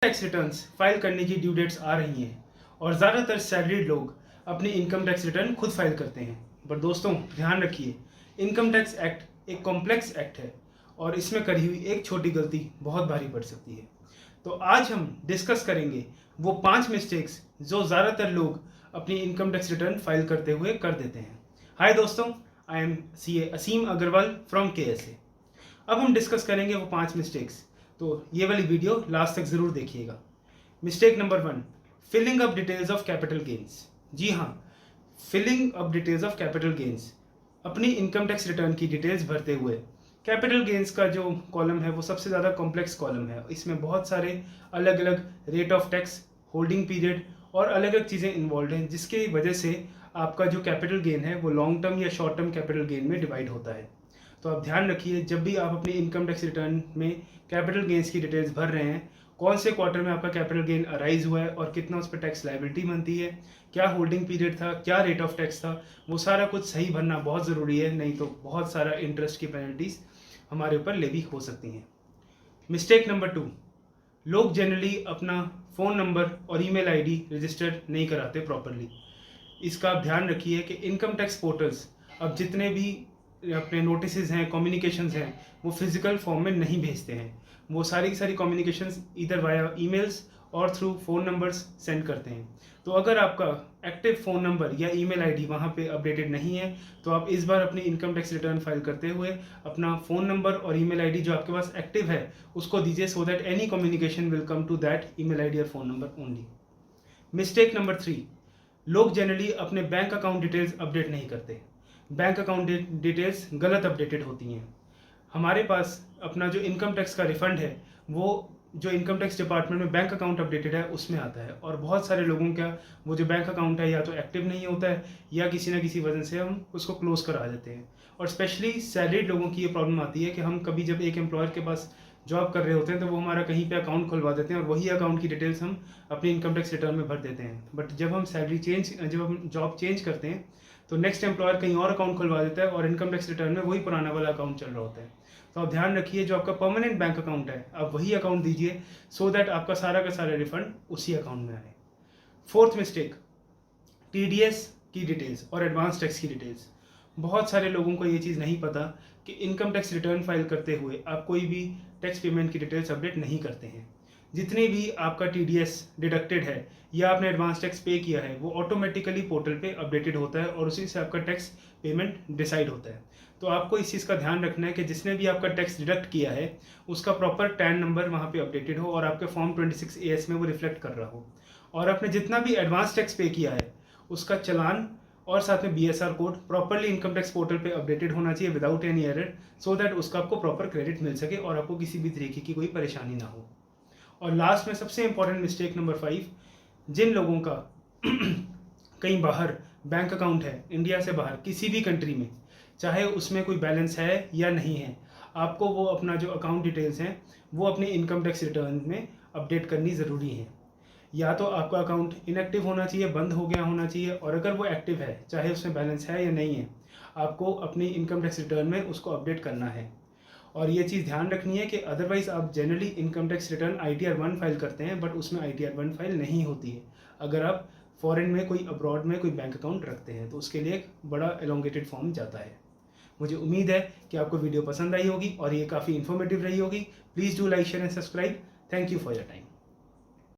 Tax returns file करने की due dates आ रही हैं और ज़्यादातर सैलरीड लोग अपनी इनकम टैक्स रिटर्न खुद फाइल करते हैं। पर दोस्तों ध्यान रखिए, इनकम टैक्स एक्ट एक कॉम्प्लेक्स एक्ट है और इसमें करी हुई एक छोटी गलती बहुत भारी पड़ सकती है। तो आज हम डिस्कस करेंगे वो 5 मिस्टेक्स जो ज़्यादातर लोग अपनी इनकम टैक्स रिटर्न फाइल करते हुए कर देते हैं। हाय दोस्तों, I am CA Asim Agarwal from KSA। अब हम डिस्कस करेंगे वो 5 मिस्टेक्स, तो ये वाली वीडियो लास्ट तक ज़रूर देखिएगा। Mistake number 1, filling up details of capital gains. जी हाँ, filling up details of capital gains. अपनी इनकम टैक्स रिटर्न की डिटेल्स भरते हुए कैपिटल गेन्स का जो कॉलम है वो सबसे ज़्यादा कॉम्प्लेक्स कॉलम है। इसमें बहुत सारे अलग अलग rate of tax, holding period और अलग अलग चीज़ें इन्वॉल्व हैं, जिसकी वजह से आपका जो कैपिटल गेन है वो लॉन्ग टर्म या शॉर्ट टर्म कैपिटल गेन में डिवाइड होता है। तो आप ध्यान रखिए, जब भी आप अपनी इनकम टैक्स रिटर्न में कैपिटल गेन्स की डिटेल्स भर रहे हैं, कौन से क्वार्टर में आपका कैपिटल गेन अराइज हुआ है और कितना उस पर टैक्स लायबिलिटी बनती है, क्या होल्डिंग पीरियड था, क्या रेट ऑफ टैक्स था, वो सारा कुछ सही भरना बहुत ज़रूरी है। नहीं तो बहुत सारा इंटरेस्ट की पेनल्टीज हमारे ऊपर लेवी हो सकती हैं। मिस्टेक नंबर 2, लोग जनरली अपना फ़ोन नंबर और ईमेल आईडी रजिस्टर नहीं कराते प्रॉपरली। इसका आप ध्यान रखिए कि इनकम टैक्स पोर्टल्स अब जितने भी अपने नोटिसेज हैं, कम्युनिकेशंस हैं, वो फिजिकल फॉर्म में नहीं भेजते हैं। वो सारी की सारी कम्युनिकेशंस इधर वाया ईमेल्स और थ्रू फ़ोन नंबर्स सेंड करते हैं। तो अगर आपका एक्टिव फ़ोन नंबर या ईमेल आईडी वहाँ पे अपडेटेड नहीं है, तो आप इस बार अपनी इनकम टैक्स रिटर्न फाइल करते हुए अपना फ़ोन नंबर और ईमेल आईडी जो आपके पास एक्टिव है उसको दीजिए, so that any communication will come to that email ID और phone number only. Mistake number 3, लोग जनरली अपने बैंक अकाउंट डिटेल्स अपडेट नहीं करते। बैंक अकाउंट डिटेल्स गलत अपडेटेड होती हैं। हमारे पास अपना जो इनकम टैक्स का रिफंड है वो जो इनकम टैक्स डिपार्टमेंट में बैंक अकाउंट अपडेटेड है उसमें आता है, और बहुत सारे लोगों का वो जो बैंक अकाउंट है या तो एक्टिव नहीं होता है या किसी न किसी वजह से हम उसको क्लोज करा देते हैं। और स्पेशली सैलरीड लोगों की ये प्रॉब्लम आती है कि हम कभी जब एक एम्प्लॉयर के पास जॉब कर रहे होते हैं तो वो हमारा कहीं पे अकाउंट खुलवा देते हैं और वही अकाउंट की डिटेल्स हम अपनी इनकम टैक्स रिटर्न में भर देते हैं। बट जब हम जब हम जॉब चेंज करते हैं तो नेक्स्ट एम्प्लॉयर कहीं और अकाउंट खुलवा देता है और इनकम टैक्स रिटर्न में वही पुराना वाला अकाउंट चल रहा होता है। तो आप ध्यान रखिए, जो आपका परमानेंट बैंक अकाउंट है आप वही अकाउंट दीजिए, सो दैट आपका सारा का सारा रिफंड उसी अकाउंट में आए। 4th मिस्टेक, TDS की डिटेल्स और एडवांस टैक्स की डिटेल्स। बहुत सारे लोगों को ये चीज़ नहीं पता कि इनकम टैक्स रिटर्न फाइल करते हुए आप कोई भी टैक्स पेमेंट की डिटेल्स अपडेट नहीं करते हैं। जितने भी आपका TDS डिडक्टेड है या आपने एडवांस टैक्स पे किया है वो ऑटोमेटिकली पोर्टल पे अपडेटेड होता है और उसी से आपका टैक्स पेमेंट डिसाइड होता है। तो आपको इस चीज़ का ध्यान रखना है कि जिसने भी आपका टैक्स डिडक्ट किया है उसका प्रॉपर टैन नंबर वहाँ पे अपडेटेड हो और आपके फॉर्म 26 AS में वो रिफ्लेक्ट कर रहा हो, और आपने जितना भी एडवांस टैक्स पे किया है उसका चलान और साथ में BSR code properly income tax portal पे अपडेटेड होना चाहिए without any error, so that उसका आपको प्रॉपर क्रेडिट मिल सके और आपको किसी भी तरीके की कोई परेशानी ना हो। और लास्ट में सबसे इंपॉर्टेंट मिस्टेक नंबर 5, जिन लोगों का कहीं बाहर बैंक अकाउंट है, इंडिया से बाहर किसी भी कंट्री में, चाहे उसमें कोई बैलेंस है या नहीं है, आपको वो अपना जो अकाउंट डिटेल्स हैं वो अपनी इनकम टैक्स रिटर्न में अपडेट करनी ज़रूरी है। या तो आपका अकाउंट इनएक्टिव होना चाहिए, बंद हो गया होना चाहिए, और अगर वो एक्टिव है, चाहे उसमें बैलेंस है या नहीं है, आपको अपनी इनकम टैक्स रिटर्न में उसको अपडेट करना है। और ये चीज़ ध्यान रखनी है कि अदरवाइज़ आप generally income tax return ITR 1 file करते हैं, बट उसमें ITR 1 फाइल नहीं होती है अगर आप फॉरेन में कोई अब्रॉड में कोई बैंक अकाउंट रखते हैं, तो उसके लिए एक बड़ा एलोंगेटेड फॉर्म जाता है। मुझे उम्मीद है कि आपको वीडियो पसंद आई होगी और ये काफ़ी इन्फॉर्मेटिव रही होगी। Please do like, share and subscribe. Thank you for your time.